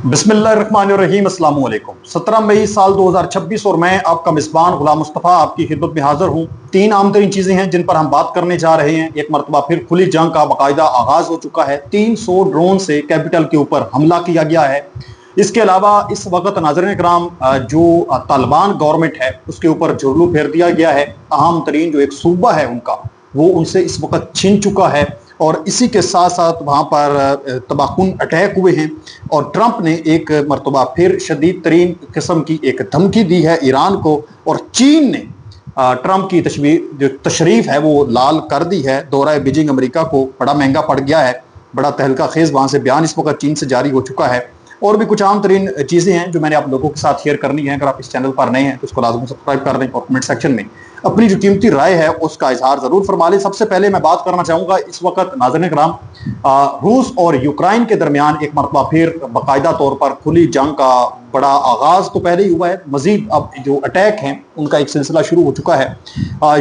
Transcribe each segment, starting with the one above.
बिस्मिल्लाहिर्रहमानिर्रहीम। अस्सलाम वालेकुम। 17 मई साल 2026 और मैं आपका मिसबान गुलाम मुस्तफ़ा आपकी खिदमत में हाजिर हूँ। तीन आम तरीन चीज़ें हैं जिन पर हम बात करने जा रहे हैं। एक मरतबा फिर खुली जंग का बाकायदा आगाज़ हो चुका है। 300 ड्रोन से कैपिटल के ऊपर हमला किया गया है। इसके अलावा इस वक्त नाज़रीन कराम जो तालिबान गवर्नमेंट है उसके ऊपर जुर्लू फेर दिया गया है। अहम तरीन जो एक सूबा है उनका वो उनसे इस वक्त छिन चुका है और इसी के साथ साथ वहाँ पर तबाहकुन अटैक हुए हैं। और ट्रंप ने एक मरतबा फिर शदीद तरीन किस्म की एक धमकी दी है ईरान को। और चीन ने ट्रंप की जो तशरीफ है वो लाल कर दी है। दौरा बीजिंग अमेरिका को बड़ा महंगा पड़ गया है। बड़ा तहलका खेज वहाँ से बयान इस वक्त चीन से जारी हो चुका है। और भी कुछ आम तरीन चीज़ें हैं जो मैंने आप लोगों के साथ शेयर करनी है। अगर आप इस चैनल पर नए हैं तो उसको लाजमी सब्सक्राइब कर दें और कमेंट सेक्शन में अपनी जो कीमती राय है उसका इजहार जरूर फरमा लें। सबसे पहले मैं बात करना चाहूँगा इस वक्त नाज़रीन कराम रूस और यूक्रेन के दरमियान एक मरतबा फिर बाकायदा तौर पर खुली जंग का बड़ा आगाज़ तो पहले ही हुआ है, मजीद अब जो अटैक हैं उनका एक सिलसिला शुरू हो चुका है।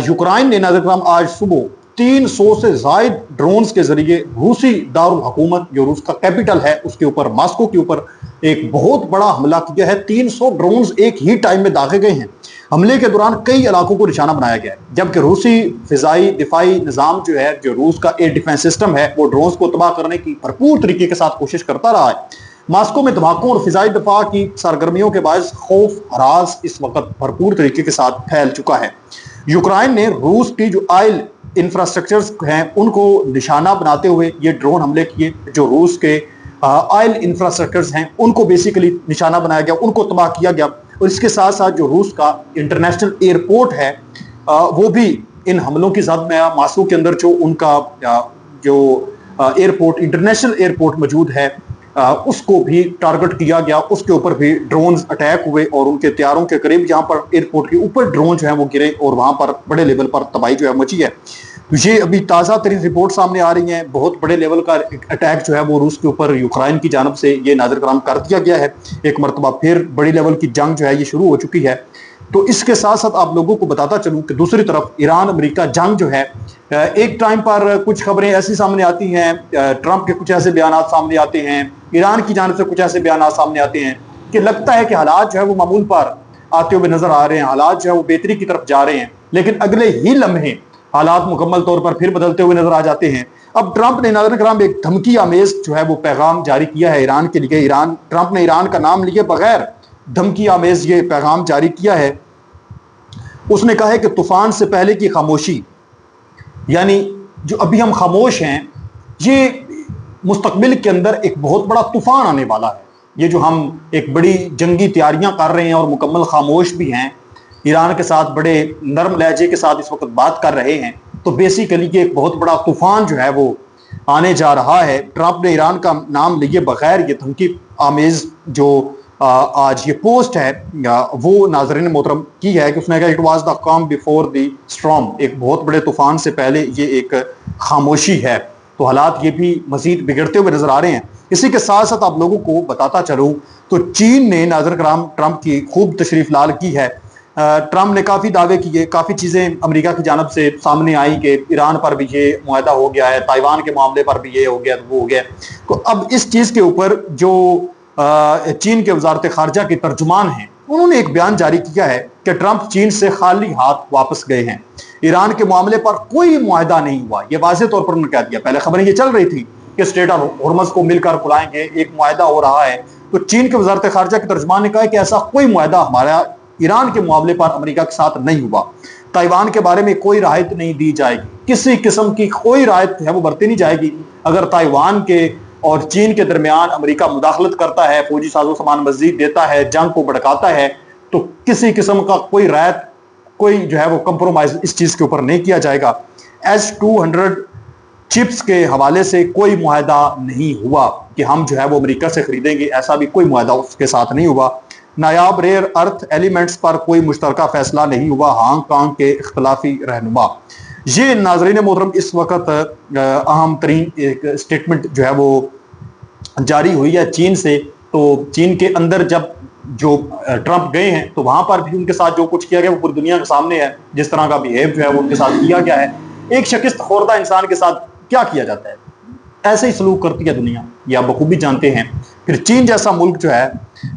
यूक्रेन ने नाज़रीन कराम आज सुबह 300 से जायद ड्रोन्स के जरिए रूसी दारुल हुकूमत जो रूस का कैपिटल है उसके ऊपर मास्को के ऊपर एक बहुत बड़ा हमला किया है। 300 ड्रोन्स एक ही टाइम में दागे गए हैं। हमले के दौरान कई इलाकों को निशाना बनाया गया है, जबकि रूसी फिजाई दिफाई निज़ाम जो है, जो रूस का एयर डिफेंस सिस्टम है, वो ड्रोन्स को तबाह करने की भरपूर तरीके के साथ कोशिश करता रहा है। मास्को में धमाकों और फिजाई दफा की सरगर्मियों के बायस खौफ हरास इस वक्त भरपूर तरीके के साथ फैल चुका है। यूक्रेन ने रूस की जो आयल इंफ्रास्ट्रक्चर्स हैं उनको निशाना बनाते हुए ये ड्रोन हमले किए। जो रूस के आयल इंफ्रास्ट्रक्चर्स हैं उनको बेसिकली निशाना बनाया गया, उनको तबाह किया गया। और इसके साथ साथ जो रूस का इंटरनेशनल एयरपोर्ट है वो भी इन हमलों की जद में आया। मास्को के अंदर जो उनका जो एयरपोर्ट इंटरनेशनल एयरपोर्ट मौजूद है उसको भी टारगेट किया गया। उसके ऊपर भी ड्रोन्स अटैक हुए और उनके तैयारों के करीब जहां पर एयरपोर्ट के ऊपर ड्रोन जो है वो गिरे और वहां पर बड़े लेवल पर तबाही जो है मची है। तो ये अभी ताज़ा तरीन रिपोर्ट सामने आ रही हैं। बहुत बड़े लेवल का अटैक जो है वो रूस के ऊपर यूक्रेन की जानब से ये नाज़र कराम कर दिया गया है। एक मरतबा फिर बड़ी लेवल की जंग जो है ये शुरू हो चुकी है। तो इसके साथ साथ आप लोगों को बताता चलूँ कि दूसरी तरफ ईरान अमेरिका जंग जो है एक टाइम पर कुछ खबरें ऐसी सामने आती हैं, ट्रंप के कुछ ऐसे बयान सामने आते हैं, ईरान की जानब से कुछ ऐसे बयान सामने आते हैं कि लगता है कि हालात जो है वो मामूल पर आते हुए नजर आ रहे हैं, हालात जो है वो बेहतरी की तरफ जा रहे हैं। लेकिन अगले ही लम्हे हालात मुकम्मल तौर पर फिर बदलते हुए नजर आ जाते हैं। अब ट्रंप ने नाज़रीन कराम एक धमकी आमेज जो है वो पैगाम जारी किया है ईरान के लिए। ट्रंप ने ईरान का नाम लिए बगैर धमकी आमेज ये पैगाम जारी किया है। उसने कहा है कि तूफान से पहले की खामोशी, यानी जो अभी हम खामोश हैं, ये मुस्तकबिल के अंदर एक बहुत बड़ा तूफान आने वाला है। ये जो हम एक बड़ी जंगी तैयारियां कर रहे हैं और मुकम्मल खामोश भी हैं, ईरान के साथ बड़े नरम लहजे के साथ इस वक्त बात कर रहे हैं, तो बेसिकली ये एक बहुत बड़ा तूफान जो है वो आने जा रहा है। ट्रंप ने ईरान का नाम लिए बगैर ये धमकी आमेज जो आज ये पोस्ट है वो नाजरीन मोहतरम की है कि उसने कहा इट वाज द काम बिफोर द स्टॉर्म, एक बहुत बड़े तूफान से पहले ये एक खामोशी है। तो हालात ये भी मजीद बिगड़ते हुए नजर आ रहे हैं। इसी के साथ साथ आप लोगों को बताता चलूँ तो चीन ने नाज़रीन कराम ट्रंप की खूब तशरीफ लाल की है। ट्रंप ने काफ़ी दावे किए, काफ़ी चीज़ें अमेरिका की जानब से सामने आई कि ईरान पर भी ये मुआहदा हो गया है, ताइवान के मामले पर भी ये हो गया, वो हो गया। तो अब इस चीज़ के ऊपर जो चीन के वजारत खारजा के तर्जुमान हैं उन्होंने एक बयान जारी किया है कि ट्रंप चीन से खाली हाथ वापस गए हैं। ईरान के मामले पर कोई मुआहदा नहीं हुआ, ये वाज़ेह तौर पर उन्होंने कह दिया। पहले खबरें ये चल रही थी कि स्ट्रेट ऑफ हॉर्मज़ को मिलकर खुलाएंगे, एक मुआहदा हो रहा है। तो चीन के वजारत खारजा के तर्जुमान ने कहा कि ऐसा कोई मुआहदा हमारा ईरान के मामले पर अमेरिका के साथ नहीं हुआ। ताइवान के बारे में कोई राहत नहीं दी जाएगी, किसी किस्म की कोई राहत है वो बरती नहीं जाएगी। अगर ताइवान के और चीन के दरमियान अमेरिका मुदाखलत करता है, फौजी साजो सामान मजीद देता है, जंग को भड़काता है, तो किसी किस्म का कोई राहत, कोई जो है वो कंप्रोमाइज इस चीज़ के ऊपर नहीं किया जाएगा। S-200 चिप्स के हवाले से कोई मुआहदा नहीं हुआ कि हम जो है वो अमेरिका से खरीदेंगे, ऐसा भी कोई मुआहदा उसके साथ नहीं हुआ। नायाब रेयर अर्थ एलिमेंट्स पर कोई मुश्तरका फैसला नहीं हुआ, हांगकांग के इख्तलाफी रहनुमा। ये नाजरीन मोहतरम इस वक्त अहम तरीन एक स्टेटमेंट जो है वो जारी हुई है चीन से। तो चीन के अंदर जब जो ट्रंप गए हैं तो वहां पर भी उनके साथ जो कुछ किया गया वो पूरी दुनिया के सामने है। जिस तरह का बिहेव जो है वो उनके साथ किया गया है, एक शकिस्त खोरदा इंसान के साथ क्या किया जाता है। ऐसे ही सलूक करती है दुनिया, ये आप बखूबी जानते हैं। फिर चीन जैसा मुल्क जो है,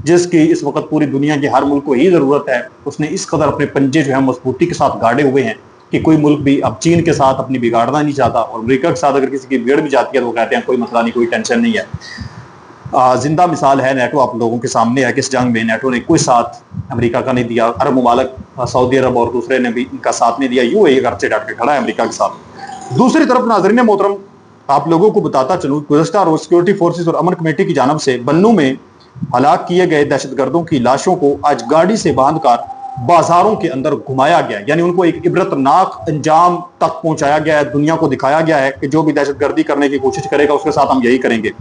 जिसकी इस वक्त पूरी दुनिया के हर मुल्क को ही जरूरत है, उसने इस कदर अपने पंजे जो है मजबूती के साथ गाड़े हुए हैं कि कोई मुल्क भी अब चीन के साथ अपनी बिगाड़ना नहीं चाहता। और अमेरिका के साथ अगर किसी की बिगड़ भी जाती है तो वो कहते हैं कोई मसला नहीं, कोई टेंशन नहीं है। जिंदा मिसाल है नेटो, आप लोगों के सामने है कि इस जंग में नेटो ने कोई साथ अमेरिका का नहीं दिया। अरब मुमालिक, सऊदी अरब और दूसरे ने भी इनका साथ नहीं दिया। यूएई घर से डट के खड़ा है अमेरिका के साथ। दूसरी तरफ नाज़रीन मोहतरम, आप लोगों को बताता चलूँ, गुज़श्ता रोज़ सिक्योरिटी फोर्सेस और अमन कमेटी की जानब से बन्नू में हलाक किए गए दहशतगर्दों की लाशों को आज गाड़ी से बांध कर बाजारों के अंदर घुमाया गया, यानी उनको एक इबरतनाक अंजाम तक पहुंचाया गया है। दुनिया को दिखाया गया है कि जो भी दहशतगर्दी करने की कोशिश करेगा उसके साथ हम यही करेंगे।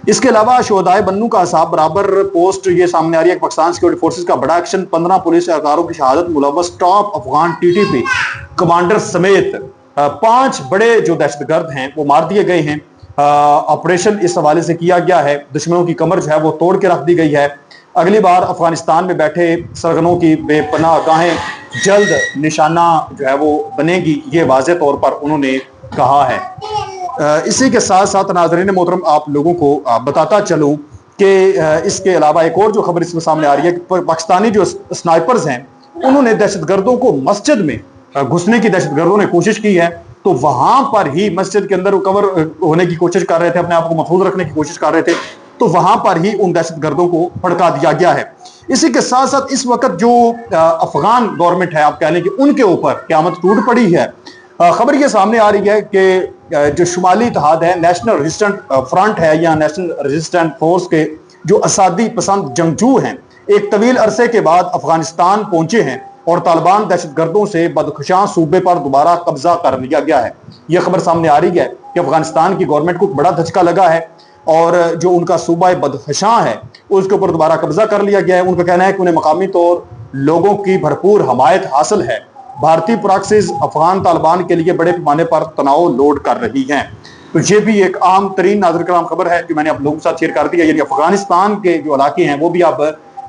इसके अलावा शोहदाए बन्नू का असाब बराबर पोस्ट ये सामने आ रही है कि पाकिस्तान सिक्योरिटी फोर्सेस का बड़ा एक्शन, 15 पुलिस एहलकारों की शहादत, मुलव्वस टॉप अफगान टीटीपी कमांडर समेत 5 बड़े जो दहशतगर्द हैं वो मार दिए गए हैं। ऑपरेशन इस हवाले से किया गया है, दुश्मनों की कमर जो है वो तोड़ के रख दी गई है। अगली बार अफगानिस्तान में बैठे सरगनों की बेपनाह गाहें जल्द निशाना जो है वो बनेगी, ये वाज़े तौर पर उन्होंने कहा है। इसी के साथ साथ नाज़रीन मोहतरम, आप लोगों को बताता चलूं कि इसके अलावा एक और जो खबर इसमें सामने आ रही है कि पाकिस्तानी जो स्नाइपर्स हैं उन्होंने दहशतगर्दों को मस्जिद में घुसने की दहशतगर्दों ने कोशिश की है, तो वहां पर ही मस्जिद के अंदर कवर होने की कोशिश कर रहे थे, अपने आप को महफूज रखने की कोशिश कर रहे थे, तो वहां पर ही उन दहशतगर्दों को भड़का दिया गया है। इसी के साथ साथ इस वक्त जो अफगान गवर्नमेंट है, आप कह लें कि उनके ऊपर क़यामत टूट पड़ी है। खबर ये सामने आ रही है कि जो शुमाली इत्तेहाद है, नेशनल रेजिस्टेंट फ्रंट है या नेशनल रेजिस्टेंट फोर्स के जो असादी पसंद जंगजू हैं, एक तवील अरसे के बाद अफगानिस्तान पहुंचे हैं और तालिबान दहशतगर्दों से बदखुशां सूबे पर दोबारा कब्जा कर लिया गया है। यह खबर सामने आ रही है कि अफगानिस्तान की गवर्नमेंट को बड़ा धचका लगा है और जो उनका सूबा बदखुशां है उसके ऊपर दोबारा कब्जा कर लिया गया है। उनका कहना है कि उन्हें मकामी तौर लोगों की भरपूर हमायत हासिल है। भारतीय प्रॉक्सीज अफगान तालिबान के लिए बड़े पैमाने पर तनाव लोड कर रही हैं। तो ये भी एक आम तरीन नाज़रीन कराम खबर है कि मैंने आप लोगों के साथ शेयर कर दी है। यानी अफगानिस्तान के जो इलाके हैं वो भी अब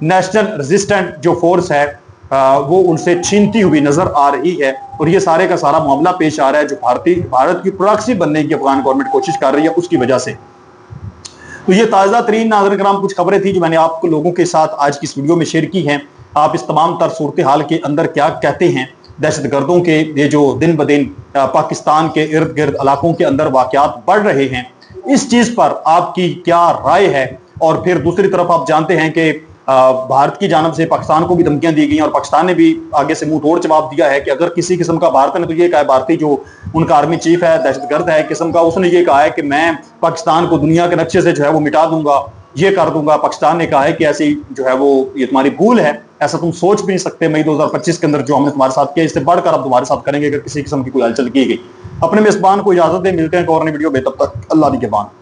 नेशनल रेजिस्टेंट जो फोर्स है वो उनसे छीनती हुई नजर आ रही है। और ये सारे का सारा मामला पेश आ रहा है जो भारत की प्रॉक्सी बनने की अफगान गवर्नमेंट कोशिश कर रही है उसकी वजह से। तो ये ताज़ा तरीन नाज़रीन कराम कुछ खबरें थी जो मैंने आपको लोगों के साथ आज की इस वीडियो में शेयर की हैं। आप इस तमाम तर सूरत हाल के अंदर क्या कहते हैं? दहशतगर्दों के ये जो दिन ब दिन पाकिस्तान के इर्द गिर्द इलाकों के अंदर वाकयात बढ़ रहे हैं, इस चीज़ पर आपकी क्या राय है? और फिर दूसरी तरफ आप जानते हैं कि भारत की जानब से पाकिस्तान को भी धमकियां दी गई और पाकिस्तान ने भी आगे से मुंह तोड़ जवाब दिया है कि अगर किसी किस्म का भारत ने तो ये कहा है, भारतीय जो उनका आर्मी चीफ है दहशतगर्द है किस्म का, उसने ये कहा है कि मैं पाकिस्तान को दुनिया के नक्शे से जो है वो मिटा दूंगा, ये कर दूंगा। पाकिस्तान ने कहा है कि ऐसी जो है वो ये तुम्हारी भूल है, ऐसा तुम सोच भी नहीं सकते। मई 2025 के अंदर जो हमने तुम्हारे साथ किया इससे बढ़कर अब तुम्हारे साथ करेंगे अगर किसी किस्म की कोई हलचल की गई। अपने मेजबान को इजाजत दे, मिलते हैं एक और नई वीडियो में, तब तक अल्लाह निगहबान।